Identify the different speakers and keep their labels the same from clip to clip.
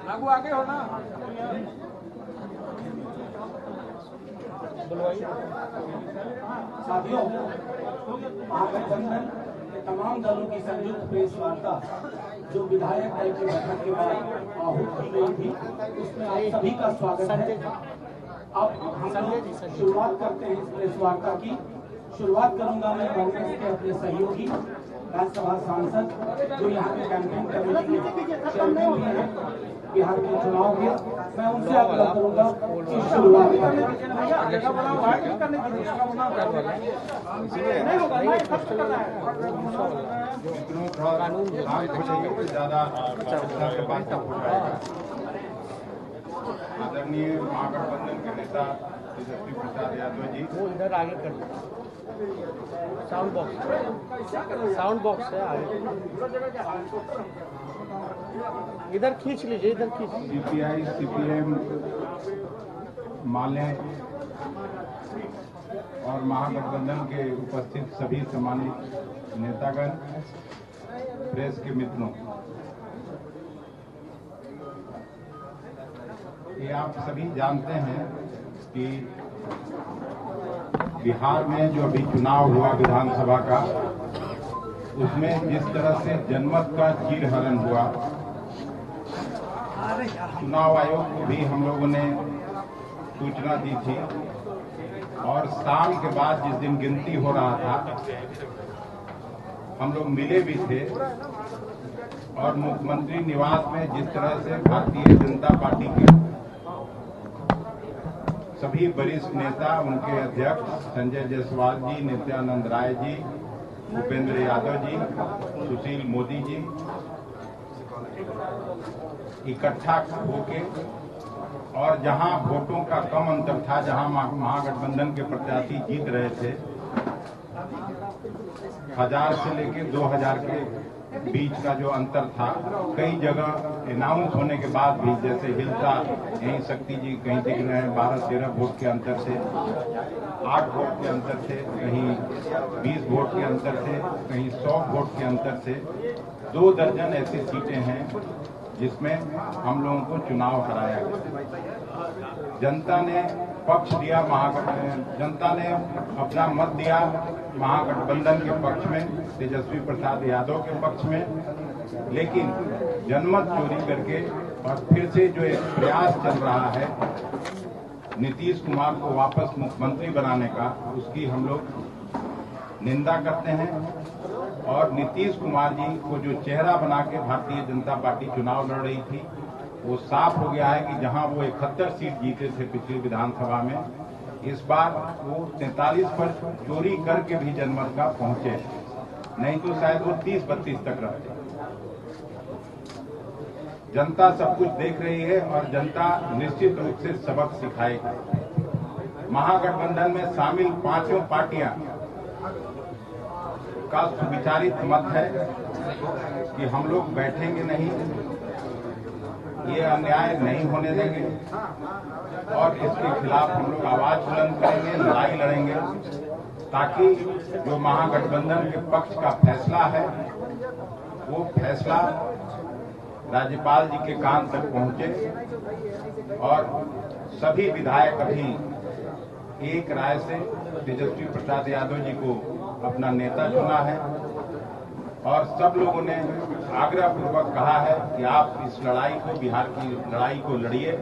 Speaker 1: लागू आगे हो ना।
Speaker 2: साथियों, महागठबंधन के तमाम दलों की संयुक्त प्रेस वार्ता जो विधायक दल की बैठक के बाद आहूत की गई थी, उसमें आप सभी का स्वागत है। अब हम लोग शुरुआत करते हैं इस प्रेस वार्ता की। शुरुआत करूंगा मैं कांग्रेस के अपने सहयोगी राज्यसभा सांसद जो यहाँ के कैंपेन कमेटी के चेयरमैन भी हैं बिहार के चुनाव में, मैं उनसे आग्रह करूंगा कि शुरुआत
Speaker 3: आदरणीय महागठबंधन के नेता तेजस्वी प्रसाद यादव जी,
Speaker 4: वो इधर आगे कर दो। साउंड बॉक्स है आगे, इधर खींच लीजिए, इधर खींच लीजिए।
Speaker 3: सीपीआई सीपीएम माले और महागठबंधन के उपस्थित सभी सम्मानित नेतागण, प्रेस के मित्रों, ये आप सभी जानते हैं कि बिहार में जो अभी चुनाव हुआ विधानसभा का, उसमें जिस तरह से जनमत का चीरहरण हुआ, चुनाव आयोग को भी हम लोगों ने सूचना दी थी और शाम के बाद जिस दिन गिनती हो रहा था हम लोग मिले भी थे और मुख्यमंत्री निवास में जिस तरह से भारतीय जनता पार्टी के सभी वरिष्ठ नेता, उनके अध्यक्ष संजय जायसवाल जी, नित्यानंद राय जी, भूपेंद्र यादव जी, सुशील मोदी जी इकट्ठा होके और जहां वोटों का कम अंतर था, जहां महागठबंधन के प्रत्याशी जीत रहे थे, 1000 से लेके 2000 के बीच का जो अंतर था, कई जगह अनाउंस होने के बाद भी, जैसे हिलसा यहीं शक्ति जी कहीं दिख रहे हैं 12-13 वोट के अंतर से, 8 वोट के अंतर से, कहीं 20 वोट के अंतर से, कहीं 100 वोट के अंतर से, 2 दर्जन ऐसी सीटें हैं जिसमें हम लोगों को चुनाव हराया गया। जनता ने पक्ष दिया, जनता ने अपना मत दिया महागठबंधन के पक्ष में, तेजस्वी प्रसाद यादव के पक्ष में, लेकिन जनमत चोरी करके और फिर से जो एक प्रयास चल रहा है नीतीश कुमार को वापस मुख्यमंत्री बनाने का, उसकी हम लोग निंदा करते हैं। और नीतीश कुमार जी को जो चेहरा बना के भारतीय जनता पार्टी चुनाव लड़ रही थी, वो साफ हो गया है कि जहां वो 71 सीट जीते थे पिछली विधानसभा में, इस बार वो 43 पर चोरी करके भी जनमत का पहुंचे, नहीं तो शायद वो 30-32 तक रहते। जनता सब कुछ देख रही है और जनता निश्चित रूप से सबक सिखाएगी। महागठबंधन में शामिल 5 पार्टियां का सुविचारित मत है कि हम लोग बैठेंगे नहीं, ये अन्याय नहीं होने देंगे और इसके खिलाफ हम लोग आवाज बुलंद करेंगे, लड़ाई लड़ेंगे, ताकि जो महागठबंधन के पक्ष का फैसला है वो फैसला राज्यपाल जी के कान तक पहुंचे और सभी विधायक अभी एक राय से तेजस्वी प्रसाद यादव जी को अपना नेता चुना है और सब लोगों ने आग्रह पूर्वक कहा है कि आप इस लड़ाई को, बिहार की लड़ाई को लड़िए।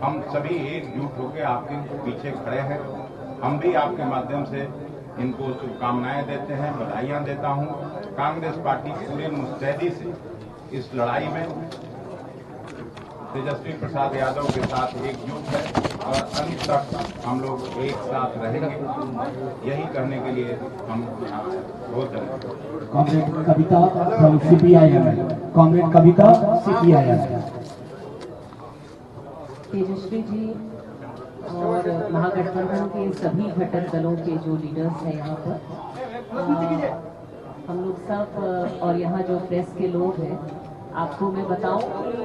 Speaker 3: हम सभी एकजुट होकर आपके पीछे खड़े हैं। हम भी आपके माध्यम से इनको शुभकामनाएं देते हैं, बधाइयां देता हूं। कांग्रेस पार्टी पूरी मुस्तैदी से इस लड़ाई में तेजस्वी प्रसाद यादव के साथ एकजुट है और अंत तक हम लोग एक साथ रहेंगे, यही कहने के लिए हम बहुत धन्यवाद।
Speaker 2: Comrade Kavita from CPIM, comrade Kavita CPIM।
Speaker 5: Tejashwi ji और महागठबंधन के सभी घटक दलों के जो लीडर्स हैं यहाँ पर, हम लोग सब और यहाँ जो प्रेस के लोग हैं, आपको मैं बताऊं कि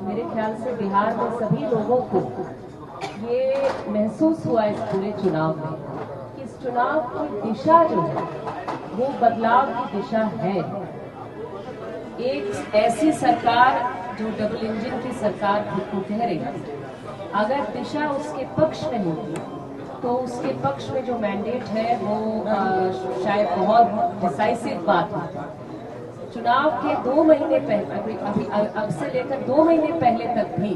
Speaker 5: मेरे ख्याल से बिहार में सभी लोगों को ये महसूस हुआ इस पूरे चुनाव में कि इस चुनाव की दिशा जो है वो बदलाव की दिशा है। एक ऐसी सरकार जो डबल इंजन की सरकार खुद को कह रही थी, अगर दिशा उसके पक्ष में होगी तो उसके पक्ष में जो मैंडेट है वो शायद बहुत डिसाइसिव बात होगी। चुनाव के 2 महीने पहले, अभी अब से लेकर 2 महीने पहले तक भी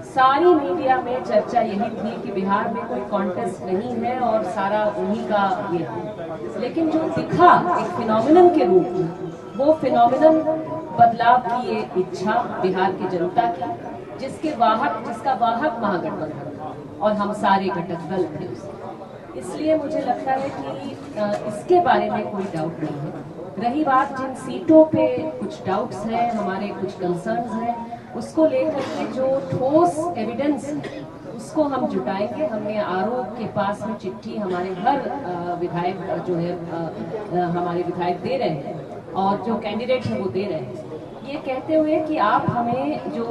Speaker 5: सारी मीडिया में चर्चा यही थी कि बिहार में कोई कॉन्टेस्ट नहीं है और सारा उन्हीं का ये है। लेकिन जो दिखा एक फिनोमिनन के रूप में, वो फिनोमिनन बदलाव की ये इच्छा बिहार की जनता की, जिसका वाहक महागठबंधन और हम सारे घटक दल थे उसके। इसलिए मुझे लगता है कि इसके बारे में कोई डाउट नहीं है। रही बात जिन सीटों पे कुछ डाउट्स हैं, हमारे कुछ कंसर्न्स हैं, उसको लेकर के जो ठोस एविडेंस है उसको हम जुटाएंगे। हमने आरोप के पास में चिट्ठी हमारे हर विधायक जो है हमारे विधायक दे रहे हैं और जो कैंडिडेट है वो दे रहे हैं, ये कहते हुए कि आप हमें जो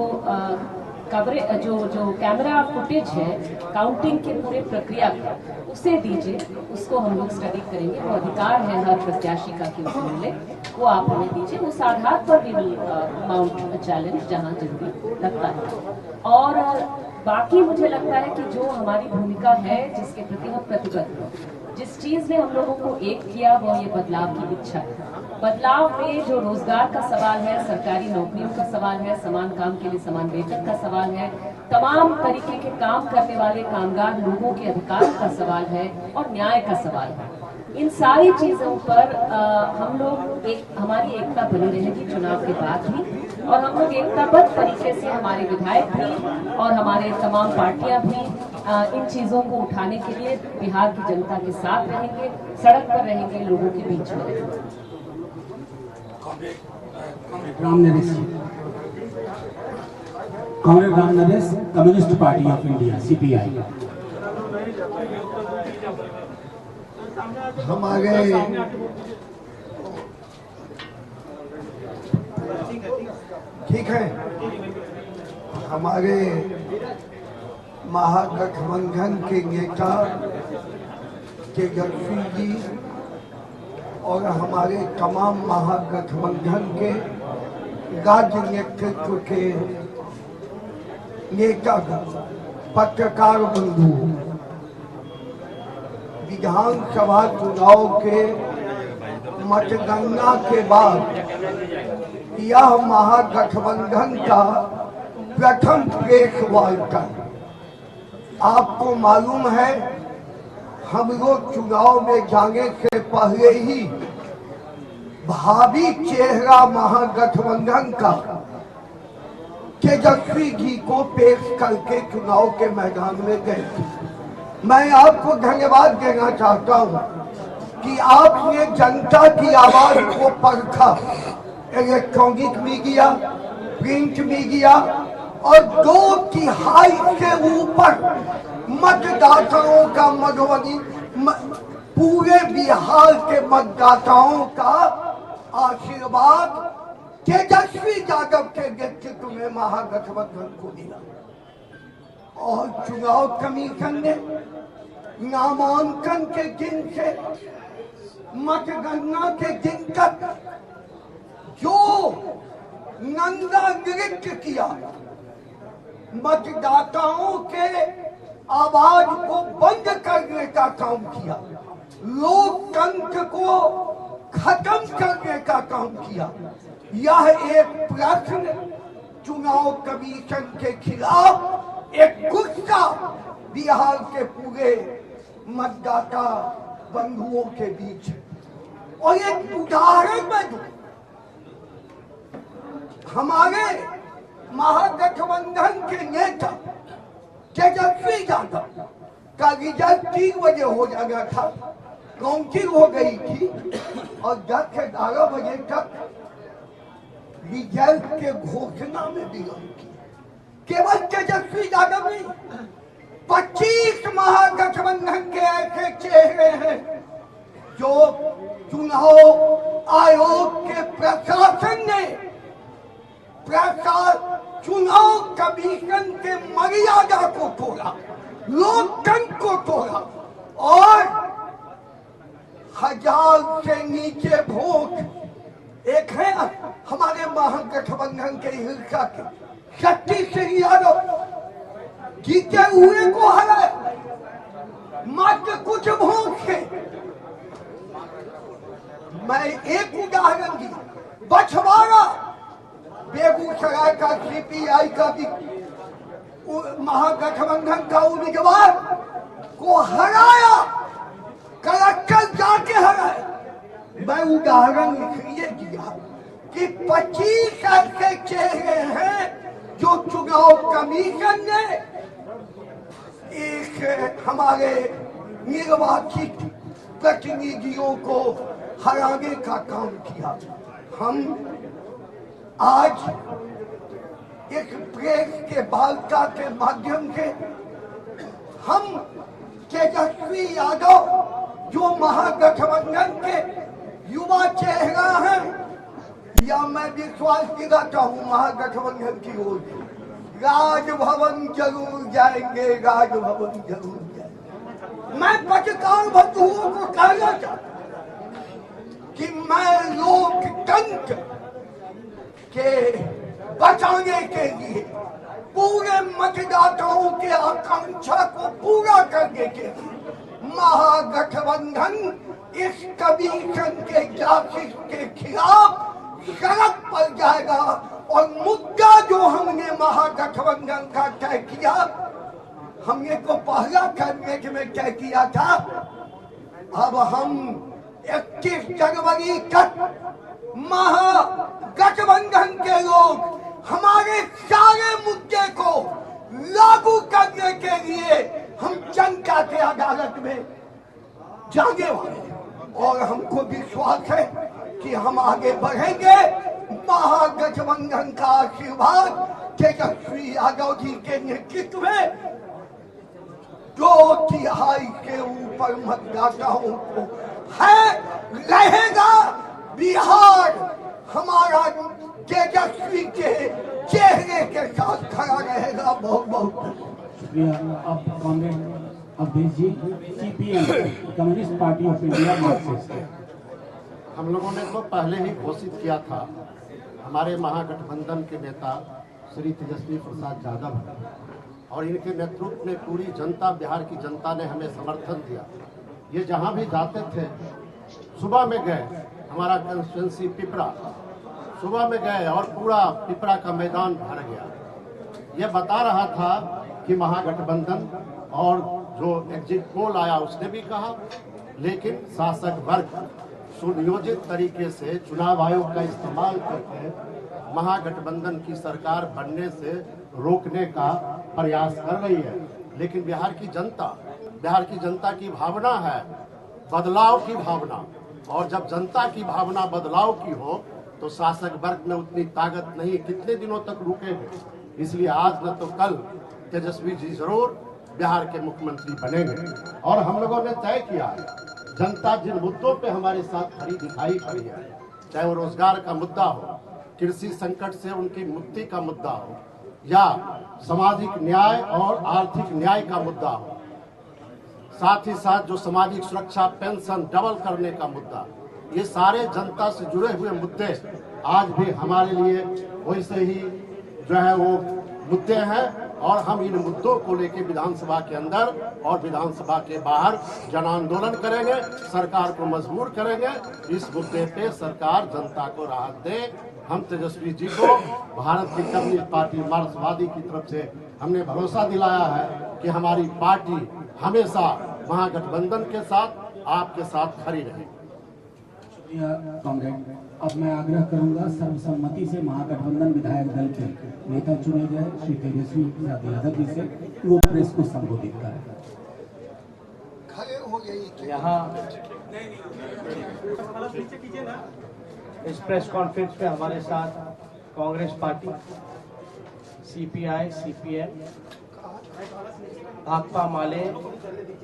Speaker 5: कवरेज जो कैमरा फुटेज है काउंटिंग के पूरे प्रक्रिया का, उसे दीजिए, उसको हम लोग स्टडी करेंगे। वो अधिकार है हर प्रत्याशी का कि उसे मिले, वो आप हमें दीजिए। उस आधार पर भी माउंट चैलेंज जहां जरूरी लगता है। और बाकी मुझे लगता है कि जो हमारी भूमिका है, जिसके प्रति हम प्रतिबद्ध, जिस चीज ने हम लोगों को एक किया वो ये बदलाव की इच्छा है। बदलाव में जो रोजगार का सवाल है, सरकारी नौकरियों का सवाल है, समान काम के लिए समान वेतन का सवाल है, तमाम तरीके के काम करने वाले कामगार लोगों के अधिकार का सवाल है और न्याय का सवाल है। इन सारी चीजों पर हम लोग हमारी एकता बनी रहेगी चुनाव के बाद भी, और हम लोग एकताबद्ध तरीके से हमारे विधायक भी और हमारे तमाम पार्टियां भी इन चीजों को उठाने के लिए बिहार की जनता के साथ रहेंगे, सड़क पर रहेंगे, लोगों के बीच में रहेंगे।
Speaker 2: Ram Naresh, Congress Ram Naresh, communist party of India CPI।
Speaker 1: हमारे ठीक है, हमारे महागठबंधन के नेता तेजस्वी जी और हमारे तमाम महागठबंधन के राज्य नेतृत्व के नेता, पत्रकार बंधु, विधानसभा चुनाव के मतगणना के बाद यह महागठबंधन का प्रथम प्रेस वार्ता। आपको मालूम है, हम लोग चुनाव में जाने से पहले ही भावी चेहरा महागठबंधन का तेजस्वी जी को पेश करके चुनाव के मैदान में गए। मैं आपको धन्यवाद देना चाहता हूं कि आपने जनता की आवाज को परखा, इलेक्ट्रॉनिक मीडिया, प्रिंट मीडिया और 2/3 से ऊपर मतदाताओं का, मधुबनी पूरे बिहार के मतदाताओं का आशीर्वाद तेजस्वी यादव के नेतृत्व में महागठबंधन को दिया। और चुनाव कमीशन ने नामांकन के दिन से मतगणना के दिन तक जो नंगा नृत्य किया, मतदाताओं के आवाज को बंद करने का काम किया, लोकतंत्र को खत्म करने का काम किया, यह एक प्रश्न चुनाव कमीशन के खिलाफ एक गुस्सा बिहार के पूरे मतदाता बंधुओं के बीच। और एक उदाहरण में दूं, हमारे महागठबंधन के नेता तेजस्वी यादव का रिजल्ट 3 बजे हो जाना था, काउंटिंग हो गई थी और 10 से 12 बजे तक रिजल्ट के घोषणा में विलंब की। केवल तेजस्वी यादव नहीं, 25 महागठबंधन के ऐसे चेहरे हैं जो चुनाव आयोग के प्रशासन ने, चुनाव कमीशन के मर्यादा को तोड़ा, लोकतंत्र को तोड़ा और 1000 से नीचे वोट एक है हमारे महागठबंधन के हिस्सा के शक्ति सिंह यादव, जीते हुए को हराए मात्र कुछ वोट से। मैं एक उदाहरण दी, बछवाड़ा बेगूसराय का सीपीआई का भी महागठबंधन का उम्मीदवार को हराया, कलेक्टर जाके हराया। मैं उदाहरण इसलिए दिया कि 25 ऐसे चेहरे हैं जो चुनाव कमीशन ने एक हमारे निर्वाचित प्रतिनिधियों को हराने का काम किया। हम आज एक प्रेस के वार्ता के माध्यम से हम तेजस्वी यादव जो महागठबंधन के युवा चेहरा हैं, या मैं विश्वास दिलाता हूँ महागठबंधन की ओर से, राजभवन जरूर जाएंगे, राजभवन जरूर जाएंगे। मैं पत्रकार बंधुओं को कहना चाहता कि मैं लोकतंत्र के बचाने के लिए, पूरे मतदाताओं के आकांक्षा को पूरा करने के लिए महागठबंधन इस कमीशन के जासूस के खिलाफ सड़क पर जाएगा। और मुद्दा जो हमने महागठबंधन का तय किया, हमने तो पहला कैबिनेट में तय किया था, अब हम 21 जनवरी तक महागठबंधन के लोग हमारे सारे मुद्दे को लागू करने के लिए हम जनता के अदालत में जाने वाले हैं। और हमको विश्वास है कि हम आगे बढ़ेंगे। महागठबंधन का आशीर्वाद तेजस्वी यादव जी के नेतृत्व में 2/3 के ऊपर मतदाताओं को है, रहेगा। बिहार हमारा तेजस्वी के चेहरे के साथ खड़ा रहेगा। बहुत बहुत
Speaker 2: शुक्रिया। अब Congress Avdhesh ji, CPM communist party of India Marxist.
Speaker 6: हम लोगों ने तो पहले ही घोषित किया था, हमारे महागठबंधन के नेता श्री तेजस्वी प्रसाद यादव और इनके नेतृत्व में पूरी जनता, बिहार की जनता ने हमें समर्थन दिया। ये जहां भी जाते थे, सुबह में गए, हमारा कंस्टिट्यूंसी पिपरा, सुबह में गए और पूरा पिपरा का मैदान भर गया। ये बता रहा था कि महागठबंधन, और जो एग्जिट पोल आया उसने भी कहा, लेकिन शासक वर्ग सुनियोजित तरीके से चुनाव आयोग का इस्तेमाल करके महागठबंधन की सरकार बनने से रोकने का प्रयास कर रही है। लेकिन बिहार की जनता की भावना है बदलाव की भावना, और जब जनता की भावना बदलाव की हो तो शासक वर्ग में उतनी ताकत नहीं, कितने दिनों तक रुकेंगे। इसलिए आज न तो कल तेजस्वी जी जरूर बिहार के मुख्यमंत्री बनेंगे। और हम लोगों ने तय किया है, जनता जिन मुद्दों पे हमारे साथ खड़ी दिखाई पड़ी है, चाहे वो रोजगार का मुद्दा हो, कृषि संकट से उनकी मुक्ति का मुद्दा हो, या सामाजिक न्याय और आर्थिक न्याय का मुद्दा हो, साथ ही साथ जो सामाजिक सुरक्षा पेंशन डबल करने का मुद्दा, ये सारे जनता से जुड़े हुए मुद्दे आज भी हमारे लिए वैसे ही जो है वो मुद्दे हैं। और हम इन मुद्दों को लेकर विधानसभा के अंदर और विधानसभा के बाहर जन आंदोलन करेंगे, सरकार को मजबूर करेंगे। इस मुद्दे पे सरकार जनता को राहत दे। हम तेजस्वी जी को भारत की कम्युनिस्ट पार्टी मार्क्सवादी की तरफ से हमने भरोसा दिलाया है कि हमारी पार्टी हमेशा महागठबंधन के साथ, आपके साथ खड़ी रहेगी।
Speaker 2: शुक्रिया कांग्रेस। अब मैं आग्रह करूंगा सर्वसम्मति से महागठबंधन विधायक दल के नेता चुने गए श्री तेजस्वी प्रसाद यादव जी से वो प्रेस को संबोधित करें।
Speaker 4: यहाँ इस प्रेस कॉन्फ्रेंस में हमारे साथ Congress party, CPI, CPM, Bhakpa Maale,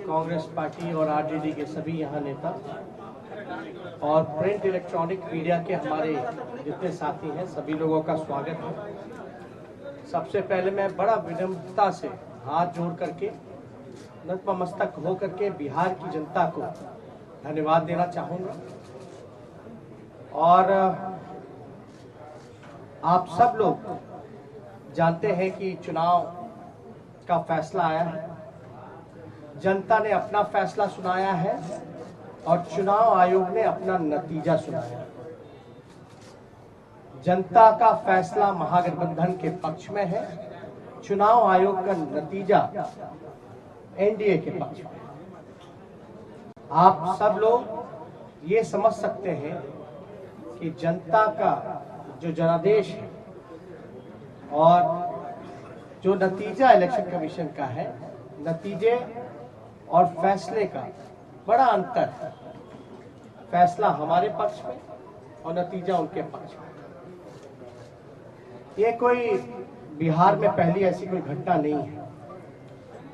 Speaker 4: Congress party और आरजेडी के सभी यहाँ नेता और प्रिंट इलेक्ट्रॉनिक मीडिया के हमारे जितने साथी हैं, सभी लोगों का स्वागत है। सबसे पहले मैं बड़ा विनम्रता से हाथ जोड़ करके, नतमस्तक हो करके बिहार की जनता को धन्यवाद देना चाहूँगा। और आप सब लोग जानते हैं कि चुनाव का फैसला आया है, जनता ने अपना फैसला सुनाया है और चुनाव आयोग ने अपना नतीजा सुनाया है। जनता का फैसला महागठबंधन के पक्ष में है, चुनाव आयोग का नतीजा एनडीए के पक्ष में। आप सब लोग ये समझ सकते हैं कि जनता का जो जनादेश है और जो नतीजा इलेक्शन कमीशन का है, नतीजे और फैसले का बड़ा अंतर है। फैसला हमारे पक्ष में और नतीजा उनके पक्ष में। ये कोई बिहार में पहली ऐसी कोई घटना नहीं है।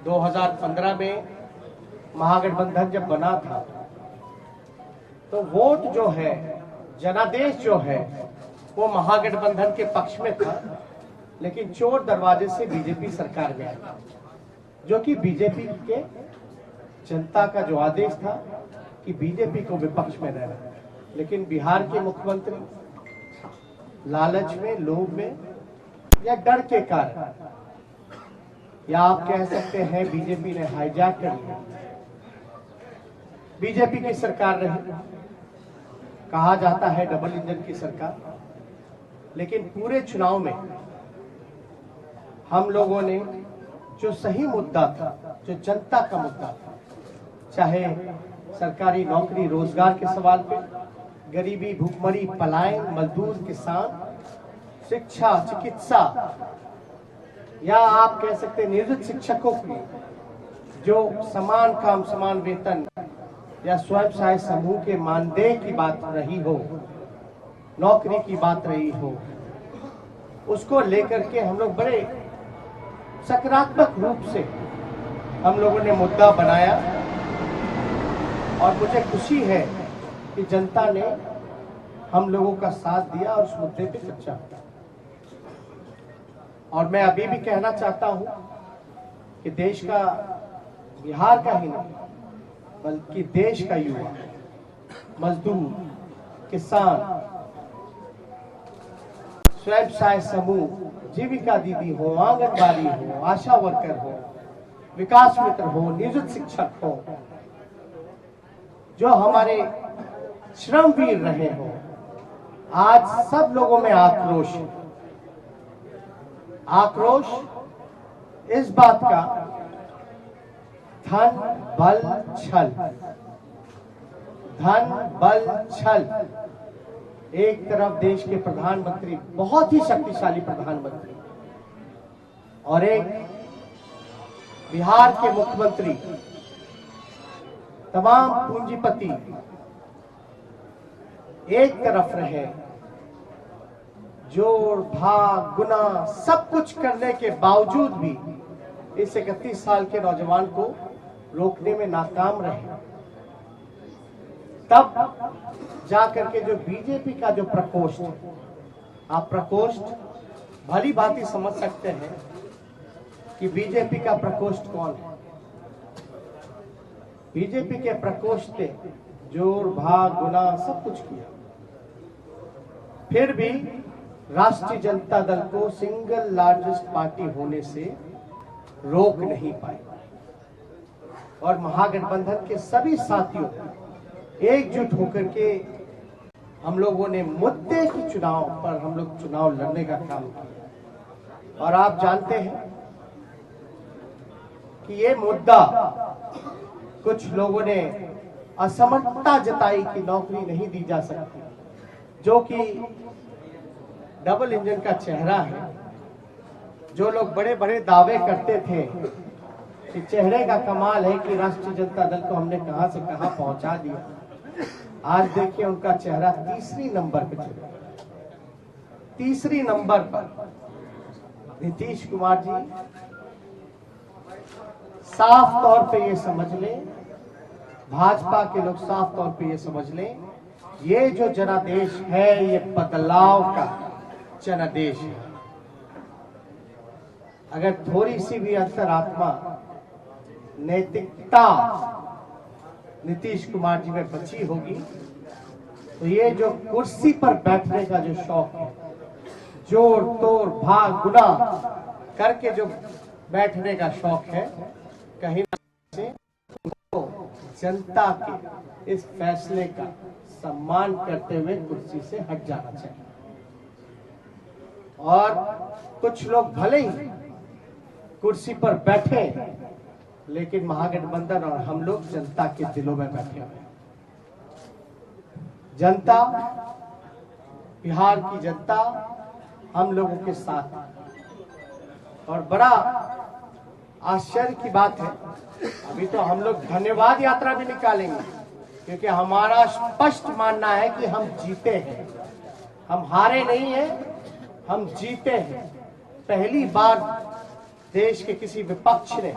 Speaker 4: 2015 में महागठबंधन जब बना था तो वोट जो है, जनादेश जो है, वो महागठबंधन के पक्ष में था, लेकिन चोर दरवाजे से बीजेपी सरकार में आई, जो कि बीजेपी के जनता का जो आदेश था कि बीजेपी को विपक्ष में रहना। लेकिन बिहार के मुख्यमंत्री लालच में, लोभ में या डर के कारण, या आप कह सकते हैं बीजेपी ने हाईजैक कर लिया। बीजेपी की सरकार रही, कहा जाता है डबल इंजन की सरकार, लेकिन पूरे चुनाव में हम लोगों ने जो सही मुद्दा था, जो जनता का मुद्दा था, चाहे सरकारी नौकरी रोजगार के सवाल पे, गरीबी, भूखमरी, पलायन, मजदूर, किसान, शिक्षा, चिकित्सा, या आप कह सकते हैं निवृत्त शिक्षकों की जो समान काम समान वेतन, या स्वयं सहायता समूह के मानदेय की बात रही हो, नौकरी की बात रही हो, उसको लेकर के हम लोग बड़े सकारात्मक रूप से हम लोगों ने मुद्दा बनाया। और मुझे खुशी है कि जनता ने हम लोगों का साथ दिया और उस मुद्दे पे चर्चा की। और मैं अभी भी कहना चाहता हूं कि देश का, बिहार का ही नहीं बल्कि देश का युवा, मजदूर, किसान, स्वयं सहायता समूह, जीविका दीदी हो, आंगनबाड़ी हो, आशा वर्कर हो, विकास मित्र हो, निवृत्त शिक्षक हो, जो हमारे श्रमवीर रहे हो, आज सब लोगों में आक्रोश है। आक्रोश इस बात का, धन बल छल, धन बल छल। एक तरफ देश के प्रधानमंत्री, बहुत ही शक्तिशाली प्रधानमंत्री, और एक बिहार के मुख्यमंत्री, तमाम पूंजीपति एक तरफ रहे, जोड़ भाग गुना सब कुछ करने के बावजूद भी इस 31 साल के नौजवान को रोकने में नाकाम रहे। तब जाकर के जो बीजेपी का जो प्रकोष्ठ, आप प्रकोष्ठ भली भांति समझ सकते हैं कि बीजेपी का प्रकोष्ठ कौन है। बीजेपी के प्रकोष्ठ ने जोड़ भाग गुना सब कुछ किया, फिर भी राष्ट्रीय जनता दल को सिंगल लार्जेस्ट पार्टी होने से रोक नहीं पाए। और महागठबंधन के सभी साथियों एकजुट होकर के हम लोगों ने मुद्दे की चुनाव पर हम लोग चुनाव लड़ने का काम किया। और आप जानते हैं कि ये मुद्दा, कुछ लोगों ने असमर्थता जताई कि नौकरी नहीं दी जा सकती, जो कि डबल इंजन का चेहरा है। जो लोग बड़े बड़े दावे करते थे कि चेहरे का कमाल है कि राष्ट्रीय जनता दल को हमने कहां से कहां पहुंचा दिया, आज देखिए उनका चेहरा तीसरी नंबर पे चला। तीसरी नंबर पर नीतीश कुमार जी, साफ तौर पे ये समझ लें, भाजपा के लोग साफ तौर पे ये समझ लें, ये जो जनादेश है ये बदलाव का जनादेश है। अगर थोड़ी सी भी अंतरात्मा, नैतिकता नीतीश कुमार जी में बची होगी तो ये जो कुर्सी पर बैठने का जो शौक है, जोड़ तोड़ भाग गुना करके जो बैठने का शौक है, कहीं ना कहीं उनको जनता के इस फैसले का सम्मान करते हुए कुर्सी से हट जाना चाहिए। और कुछ लोग भले ही कुर्सी पर बैठे, लेकिन महागठबंधन और हम लोग जनता के दिलों में बैठे हुए। जनता, बिहार की जनता हम लोगों के साथ है। और बड़ा आश्चर्य की बात है, अभी तो हम लोग धन्यवाद यात्रा भी निकालेंगे, क्योंकि हमारा स्पष्ट मानना है कि हम जीते हैं, हम हारे नहीं हैं, हम जीते हैं। पहली बार देश के किसी विपक्ष ने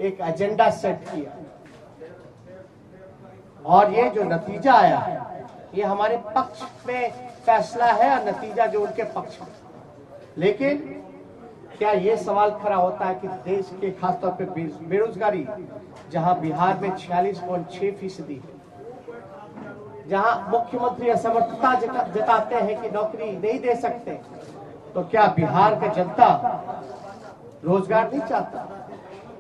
Speaker 4: एक एजेंडा सेट किया, और ये जो नतीजा आया है, ये हमारे पक्ष में फैसला है और नतीजा जो उनके पक्ष में। लेकिन क्या ये सवाल खड़ा होता है कि देश के खासतौर पे बेरोजगारी, जहां बिहार में 46.6% है, जहां मुख्यमंत्री असमर्थता जताते हैं कि नौकरी नहीं दे सकते, तो क्या बिहार की जनता रोजगार नहीं चाहता?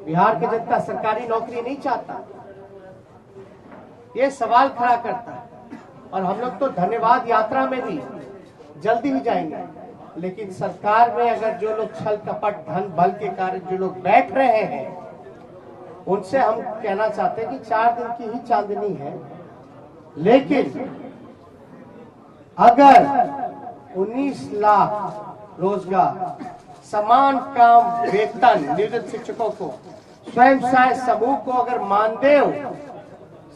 Speaker 4: बिहार की जनता सरकारी नौकरी नहीं चाहता? ये सवाल खड़ा करता है। और हम लोग तो धन्यवाद यात्रा में भी जल्दी ही जाएंगे, लेकिन सरकार में अगर जो लोग छल कपट धन बल के कारण जो लोग बैठ रहे हैं, उनसे हम कहना चाहते हैं कि 4 दिन की ही चांदनी है, लेकिन अगर 19 लाख रोजगार, समान काम वेतन निवृत्त शिक्षकों को, स्वयं सहायता समूह को अगर मानदेय,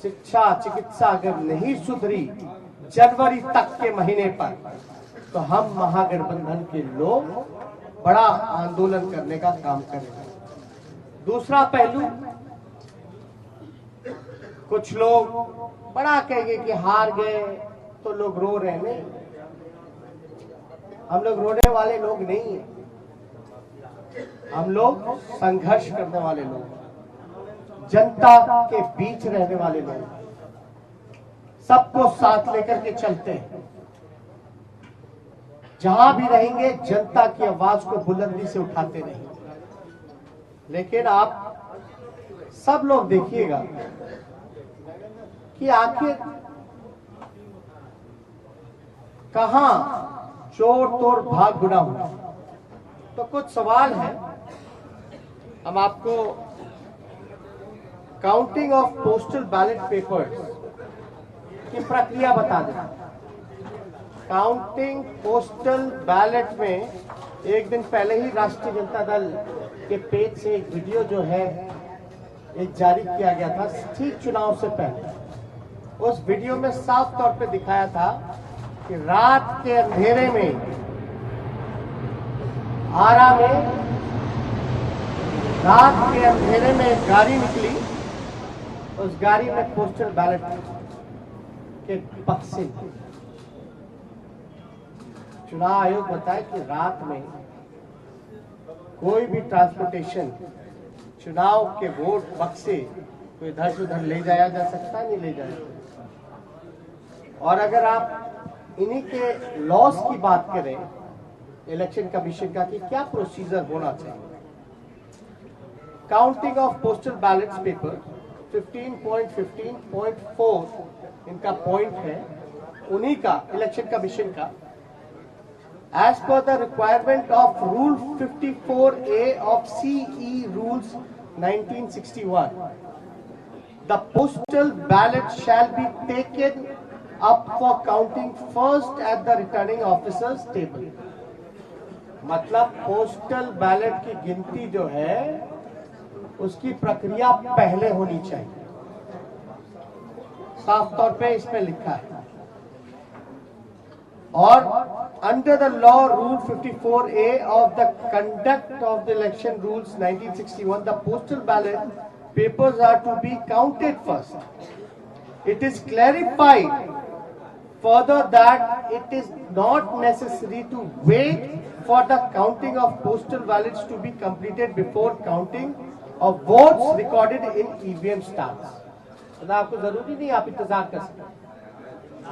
Speaker 4: शिक्षा चिकित्सा अगर नहीं सुधरी जनवरी तक के महीने पर, तो हम महागठबंधन के लोग बड़ा आंदोलन करने का काम करेंगे। दूसरा पहलू, कुछ लोग बड़ा कहेंगे कि हार गए तो लोग रो रहे। नहीं, हम लोग रोने वाले लोग नहीं हैं, हम लोग संघर्ष करने वाले लोग, जनता के बीच रहने वाले लोग, सबको साथ लेकर के चलते हैं। जहां भी रहेंगे जनता की आवाज को बुलंदी से उठाते रहेंगे। लेकिन आप सब लोग देखिएगा कि आखिर कहां चोर तोड़ भाग गुना हुआ। तो कुछ सवाल है, हम आपको counting of postal ballot papers की प्रक्रिया बता दें। काउंटिंग पोस्टल बैलेट में एक दिन पहले ही राष्ट्रीय जनता दल के पेज से एक वीडियो जो है एक जारी किया गया था, ठीक चुनाव से पहले। उस वीडियो में साफ तौर पे दिखाया था कि रात के अंधेरे में आरा में, रात के अंधेरे में एक गाड़ी निकली, उस गाड़ी में पोस्टल बैलेट के बक्से। चुनाव आयोग बताए कि रात में कोई भी ट्रांसपोर्टेशन, चुनाव के वोट बक्से को इधर से उधर ले जाया जा सकता, नहीं ले जाया सकता। और अगर आप इन्हीं के लॉस की बात करें इलेक्शन कमीशन का कि क्या प्रोसीजर होना चाहिए, counting of postal ballot paper 15.15.4 इनका पॉइंट है, उन्हीं का इलेक्शन कमीशन का। As per the requirement of Rule 54A of CE Rules 1961, the postal ballot shall be taken up for counting first at the returning officer's table. मतलब postal ballot की गिनती जो है उसकी प्रक्रिया पहले होनी चाहिए, साफ तौर पे इसमें लिखा है। और under the law rule 54A of the conduct of the election rules 1961, the postal ballot papers are to be counted first. It is clarified further that it is not necessary to wait for the counting of postal ballots to be completed before counting of votes recorded in EVM starts. तो आपको जरूरी नहीं आप इंतजार कर सकते,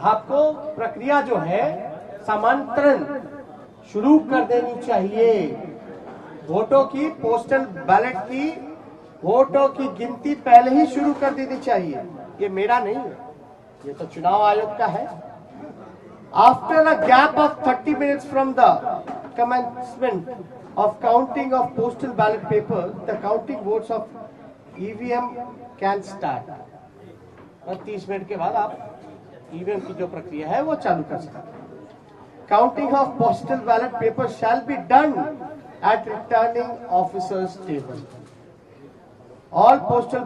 Speaker 4: आपको प्रक्रिया जो है समांतरण शुरू कर देनी चाहिए। वोटों की, पोस्टल बैलेट की वोटों की गिनती पहले ही शुरू कर देनी चाहिए। ये मेरा नहीं है, ये तो चुनाव आयोग का है। After a gap of 30 minutes from the commencement of counting of postal ballot paper, the counting votes of EVM can start. और 30 मिनट के बाद आप ईवीएम की जो प्रक्रिया है वो चालू कर सकते हैं। Counting of postal ballot paper shall be done at returning officers table. All postal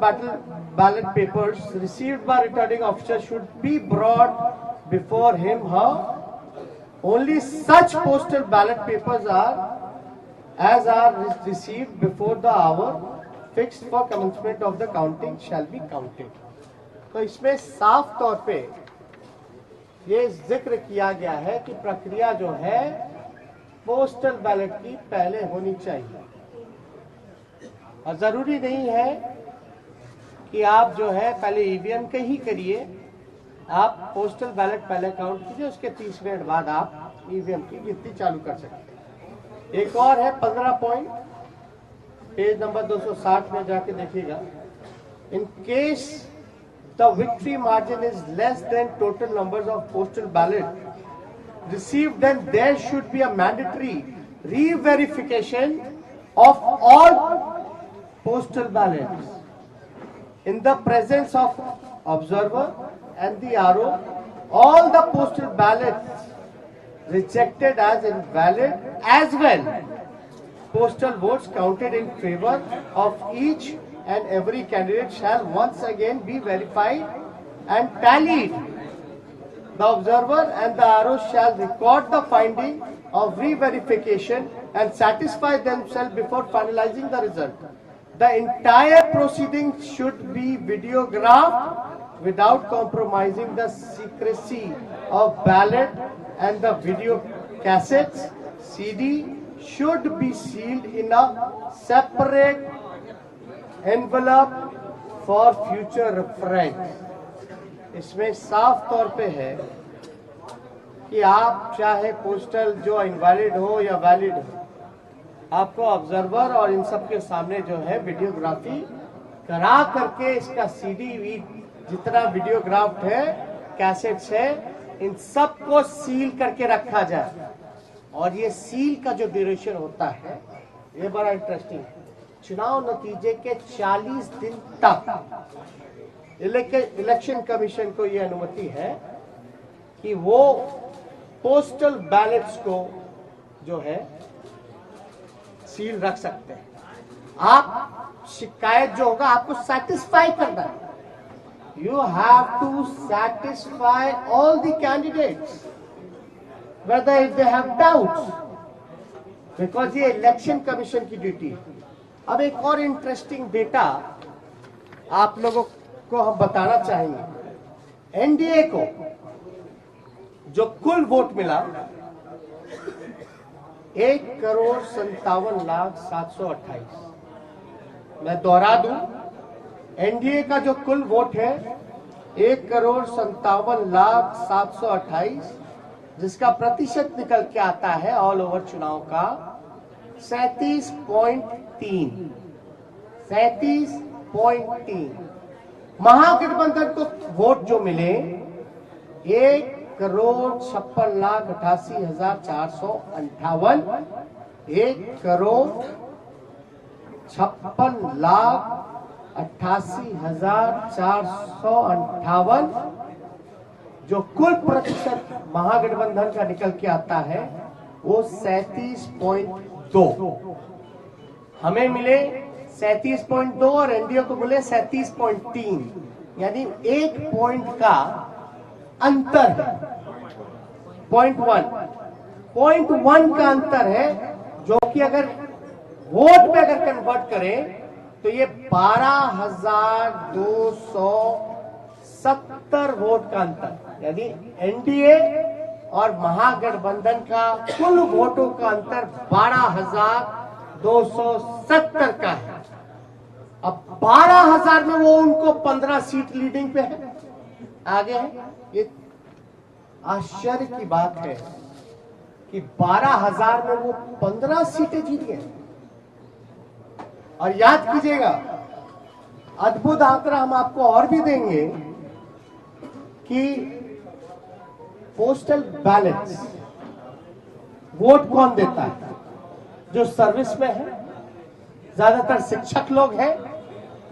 Speaker 4: ballot papers received by returning officer should be brought before him, her. Only such postal ballot papers are received before the hour fixed for commencement of the counting shall be counted. तो इसमें साफ तौर पे ये जिक्र किया गया है कि प्रक्रिया जो है पोस्टल बैलेट की पहले होनी चाहिए। और जरूरी नहीं है कि आप जो है पहले ईवीएम के ही करिए, आप पोस्टल बैलेट पहले काउंट कीजिए, उसके 30 मिनट बाद आप ईवीएम की गिनती चालू कर सकते हैं। एक और है 15 पॉइंट, पेज नंबर 260 में जाके देखिएगा। In case the victory margin is less than total numbers of postal ballot received, then there should be a mandatory reverification of all postal ballots in the presence of observer and the RO. All the postal ballots rejected as invalid as well. Postal votes counted in favor of each and every candidate shall once again be verified and tallied. The observer and the RO shall record the finding of re-verification and satisfy themselves before finalizing the result. The entire proceedings should be videographed without compromising the secrecy of ballot, and the video cassettes, CD should be sealed in a separate envelope for future reference. इसमें साफ तौर पे है कि आप चाहे postal जो invalid हो या वैलिड हो, आपको ऑब्जर्वर और इन सब के सामने जो है वीडियोग्राफी करा करके इसका सीडी जितना वीडियोग्राफ है, कैसेट्स है, इन सब को सील करके रखा जाए। और ये सील का जो ड्यूरेशन होता है ये बड़ा इंटरेस्टिंग है। चुनाव नतीजे के 40 दिन तक इलेक्शन कमीशन को ये अनुमति है कि वो पोस्टल बैलेट्स को जो है सील रख सकते हैं। आप शिकायत जो होगा आपको सेटिस्फाई करना है। You have to satisfy all the candidates whether if they have doubts, because ये इलेक्शन कमीशन की ड्यूटी है। अब एक और इंटरेस्टिंग डेटा आप लोगों को हम बताना चाहेंगे। एनडीए को जो कुल वोट मिला 1,57,728। मैं दोहरा दूं, एनडीए का जो कुल वोट है 1,57,728, जिसका प्रतिशत निकल के आता है ऑल ओवर चुनाव का 37.3। महागठबंधन को वोट जो मिले 1,56,88,458, 1,58,88,458 जो कुल प्रतिशत महागठबंधन का निकल के आता है वो 37.2। हमें मिले 37.2 और एनडीए को मिले 37.3, यानी 1 पॉइंट का अंतर है। 0.1 का अंतर है, जो कि अगर वोट में अगर कन्वर्ट करें तो ये 12,270 वोट का अंतर, यानी एनडीए और महागठबंधन का कुल वोटों का अंतर 12,270 का है। अब 12,000 में वो उनको 15 सीट लीडिंग पे है, आगे है। ये आश्चर्य की बात है कि 12,000 में वो 15 सीटें जीत गए। और याद कीजिएगा, अद्भुत आंकड़ा हम आपको और भी देंगे कि पोस्टल बैलेट वोट कौन देता है? जो सर्विस में है, ज्यादातर शिक्षक लोग हैं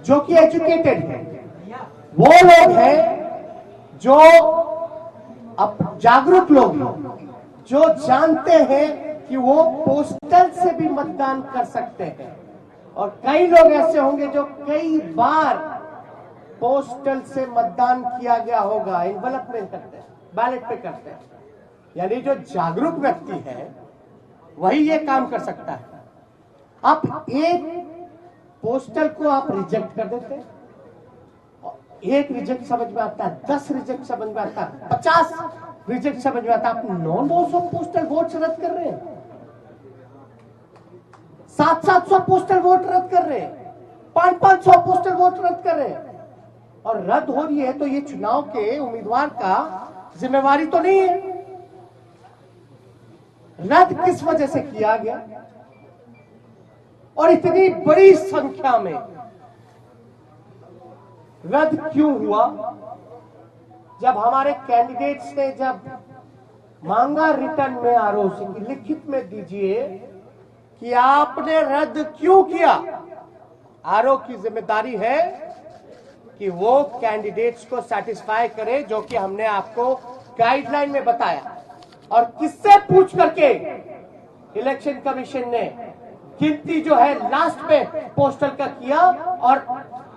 Speaker 4: जो कि एजुकेटेड हैं, वो लोग हैं जो अब जागरूक लोग हैं, जो जानते हैं कि वो पोस्टल से भी मतदान कर सकते हैं। और कई लोग ऐसे होंगे जो कई बार पोस्टल से मतदान किया गया होगा, एनवलप में करते हैं, बैलेट पे करते हैं। यानी जो जागरूक व्यक्ति है वही ये काम कर सकता है। आप एक पोस्टल को आप रिजेक्ट कर देते हैं, एक रिजेक्ट समझ में आता है, 10 रिजेक्ट समझ में आता है, 50 रिजेक्ट समझ में आता है। आप 900 पोस्टल वोट रद्द कर रहे हैं, 700 पोस्टल वोट रद्द कर रहे हैं, 500 पोस्टल वोट रद्द कर रहे हैं। और रद्द हो रही है तो ये चुनाव के उम्मीदवार का जिम्मेवारी तो नहीं है। रद्द किस वजह से किया गया और इतनी बड़ी संख्या में रद्द क्यों हुआ? जब हमारे कैंडिडेट्स ने जब मांगा रिटर्न में आरओ से कि लिखित में दीजिए कि आपने रद्द क्यों किया, आरओ की जिम्मेदारी है कि वो कैंडिडेट्स को सेटिस्फाई करे, जो कि हमने आपको गाइडलाइन में बताया। और किससे पूछ करके इलेक्शन कमीशन ने गिनती जो है लास्ट में पोस्टल का किया और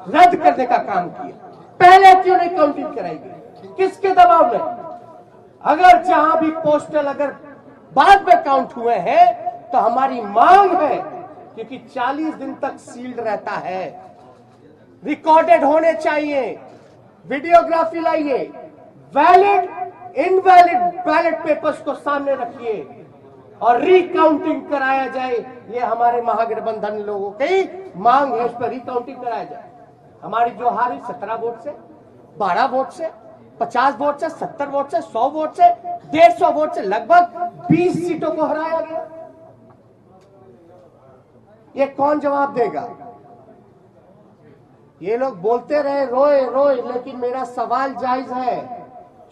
Speaker 4: रद्द करने का काम किया? पहले क्यों नहीं काउंटिंग कराई गई? किसके दबाव में? अगर जहां भी पोस्टल अगर बाद में काउंट हुए हैं तो हमारी मांग है, क्योंकि 40 दिन तक सील्ड रहता है, रिकॉर्डेड होने चाहिए, वीडियोग्राफी लाइए, वैलिड इनवैलिड बैलेट पेपर्स को सामने रखिए और रिकाउंटिंग कराया जाए। ये हमारे महागठबंधन लोगों की मांग है, इस पर रिकाउंटिंग कराया जाए। हमारी जो हारी 17 वोट से, 12 वोट से, 50 वोट से, 70 वोट से, 100 वोट से, 150 वोट से लगभग 20 सीटों को हराया गया। ये कौन जवाब देगा? ये लोग बोलते रहे रोए रोए, लेकिन मेरा सवाल जायज है।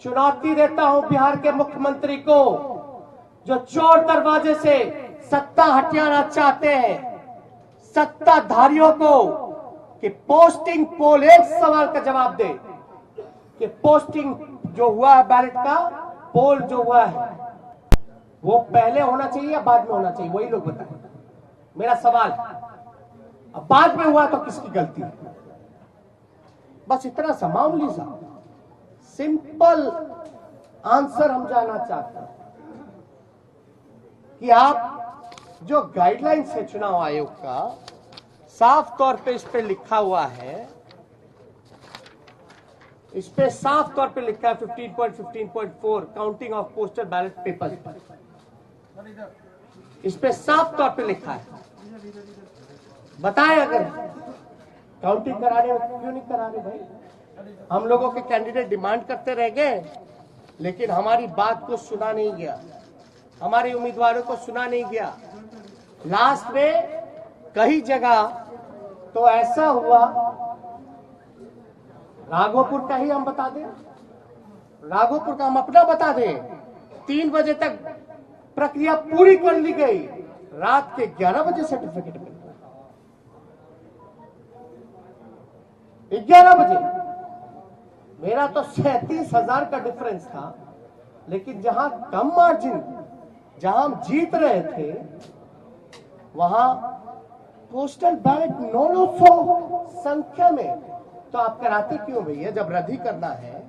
Speaker 4: चुनौती देता हूं बिहार के मुख्यमंत्री को, जो चोर दरवाजे से सत्ता हथियाना चाहते हैं, सत्ताधारियों को, कि पोस्टिंग पोल, एक सवाल का जवाब दे कि पोस्टिंग जो हुआ है बैलेट का, पोल जो हुआ है वो पहले होना चाहिए या बाद में होना चाहिए? वही लोग बताएं। मेरा सवाल, अब बाद में हुआ तो किसकी गलती है? बस इतना सा मामूली सा सिंपल आंसर हम जानना चाहते हैं कि आप जो गाइडलाइंस है चुनाव आयोग का, साफ तौर पे इस पे लिखा हुआ है, इस पे साफ तौर पे लिखा है 15.15.4 counting of postal ballot papers, इस पे साफ तौर पे लिखा है। बताएं अगर काउंटिंग कराने में क्यों नहीं करा रहे भाई? हम लोगों के कैंडिडेट डिमांड करते रह गए, लेकिन हमारी बात को सुना नहीं गया, हमारे उम्मीदवारों को सुना नहीं गया। लास्ट में कई जगह तो ऐसा हुआ, राघोपुर का ही हम बता दें, राघोपुर का हम अपना बता दें, 3 बजे तक प्रक्रिया पूरी कर ली गई, रात के 11 बजे सर्टिफिकेट मिल गया। 11 बजे मेरा तो 37,000 का डिफरेंस था, लेकिन जहां कम मार्जिन, जहां हम जीत रहे थे, वहां पोस्टल बैलेट 900 संख्या में। तो आप कराते क्यों भैया? जब रद्द ही करना है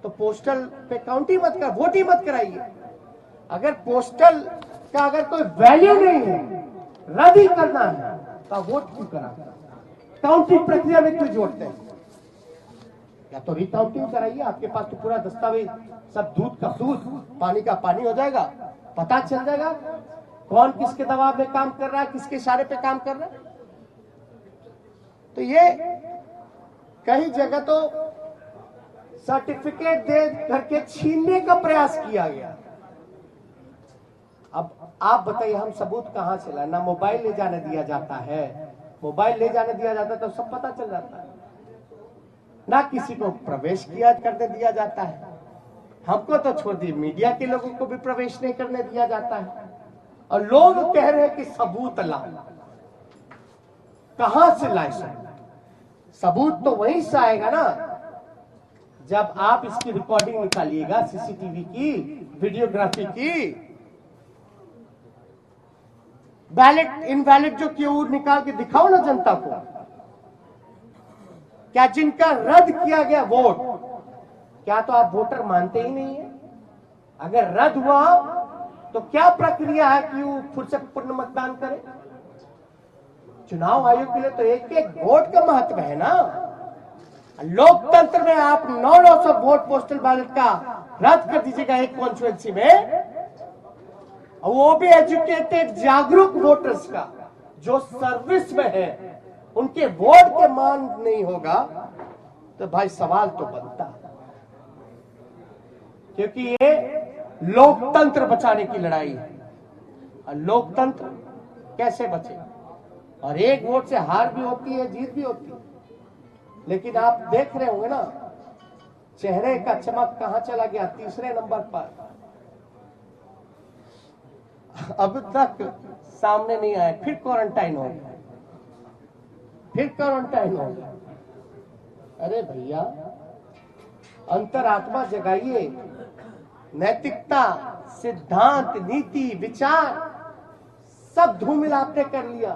Speaker 4: तो पोस्टल पे काउंटिंग मत कर, वोट ही मत कराइए। अगर पोस्टल का अगर कोई वैल्यू नहीं है, रद्द ही करना है, तो वोट क्यों करा? काउंटिंग प्रक्रिया में क्यों जोड़ते हैं? या तो रिकाउंटिंग कराइए, आपके पास तो पूरा दस्तावेज, सब दूध का दूध, पानी का पानी हो जाएगा, पता चल जाएगा कौन किसके दबाव में काम कर रहा है, किसके इशारे पे काम कर रहा है। तो ये कई जगह तो सर्टिफिकेट दे करके छीनने का प्रयास किया गया। आप बताइए हम सबूत कहाँ से लाए? ना मोबाइल ले जाने दिया जाता है, मोबाइल ले जाने दिया जाता है तो सब पता चल जाता है, ना किसी को प्रवेश किया करने दिया जाता है। हमको तो छोड़ दिए, मीडिया के लोगों को भी प्रवेश नहीं करने दिया जाता है। और लोग कह रहे हैं कि सबूत लाओ। कहां से लाए सबूत? तो वहीं से आएगा ना जब आप इसकी रिकॉर्डिंग निकालिएगा, सीसीटीवी की, वीडियोग्राफी की। बैलेट इनवैलिड जो किए वो निकाल के दिखाओ ना जनता को। क्या जिनका रद्द किया गया वोट, क्या तो आप वोटर मानते ही नहीं है? अगर रद्द हुआ तो क्या प्रक्रिया है कि वो फिर से पुनः मतदान करे? चुनाव आयोग के लिए तो एक एक वोट का महत्व है ना। लोकतंत्र में आप 900 वोट पोस्टल बैलेट का रद्द कर दीजिएगा एक कॉन्स्टिट्यूएंसी में, वो भी एजुकेटेड जागरूक वोटर्स का जो सर्विस में है, उनके वोट के मान नहीं होगा तो भाई सवाल तो बनता है। क्योंकि ये लोकतंत्र बचाने की लड़ाई है। और लोकतंत्र कैसे बचे? और एक वोट से हार भी होती है, जीत भी होती है। लेकिन आप देख रहे होंगे ना, चेहरे का चमक कहां चला गया? तीसरे नंबर पर। अब तक सामने नहीं आया, फिर क्वारंटाइन हो गया, फिर क्वारंटाइन हो गया। अरे भैया, अंतरात्मा जगाइए। नैतिकता, सिद्धांत, नीति, विचार सब धूमिल आपने कर लिया।